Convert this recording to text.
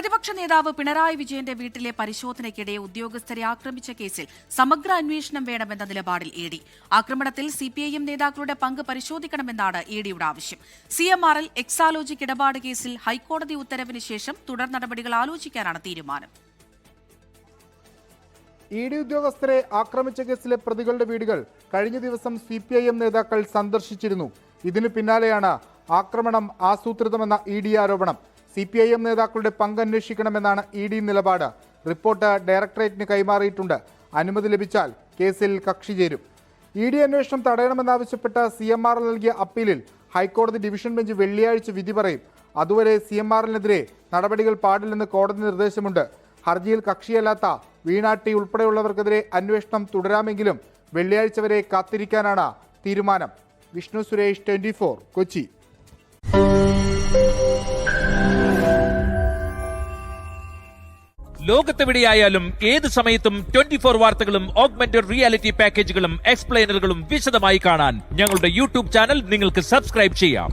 പ്രതിപക്ഷ നേതാവ് പിണറായി വിജയന്റെ വീട്ടിലെ പരിശോധനയ്ക്കിടെ ഉദ്യോഗസ്ഥരെ ആക്രമിച്ച കേസിൽ സമഗ്ര അന്വേഷണം വേണമെന്ന നിലപാടിൽ ഇഡി. ആക്രമണത്തിൽ സിപിഐഎം നേതാക്കളുടെ പങ്ക് പരിശോധിക്കണമെന്നാണ് ഇഡിയുടെ ആവശ്യം. CMRL എക്സാലോജിക് ഇടപാട് കേസിൽ ഹൈക്കോടതി ഉത്തരവിന് ശേഷം തുടർ നടപടികൾ ആലോചിക്കാനാണ് തീരുമാനം. ഇഡി ഉദ്യോഗസ്ഥരെ ആക്രമിച്ച കേസിലെ പ്രതികളുടെ വീടുകൾ കഴിഞ്ഞ ദിവസം CPIM നേതാക്കൾ സന്ദർശിച്ചിരുന്നു. ഇതിനു പിന്നാലെയാണ് ആക്രമണം ആസൂത്രിതമെന്ന ഇഡി ആരോപണം. CPIM നേതാക്കളുടെ പങ്ക് അന്വേഷിക്കണമെന്നാണ് ഇഡി നിലപാട്. റിപ്പോർട്ട് ഡയറക്ടറേറ്റിന് കൈമാറിയിട്ടുണ്ട്. അനുമതി ലഭിച്ചാൽ കേസിൽ കക്ഷി ചേരും. ഇഡി അന്വേഷണം തടയണമെന്നാവശ്യപ്പെട്ട് CMRL നൽകിയ അപ്പീലിൽ ഹൈക്കോടതി ഡിവിഷൻ ബെഞ്ച് വെള്ളിയാഴ്ച വിധി പറയും. അതുവരെ CMRLനെതിരെ നടപടികൾ പാടില്ലെന്ന് കോടതി നിർദ്ദേശമുണ്ട്. ഹർജിയിൽ കക്ഷിയല്ലാത്ത വീണ ടി ഉൾപ്പെടെയുള്ളവർക്കെതിരെ അന്വേഷണം തുടരാമെങ്കിലും വെള്ളിയാഴ്ച വരെ കാത്തിരിക്കാനാണ് തീരുമാനം. വിഷ്ണു സുരേഷ്, 24, കൊച്ചി. ലോകത്തെവിടെയായാലും ഏത് സമയത്തും 24 വാർത്തകളും ഓഗ്മെന്റഡ് റിയാലിറ്റി പാക്കേജുകളും എക്സ്പ്ലെയിനറുകളും വിശദമായി കാണാൻ ഞങ്ങളുടെ YouTube ചാനൽ നിങ്ങൾക്ക് സബ്സ്ക്രൈബ് ചെയ്യാം.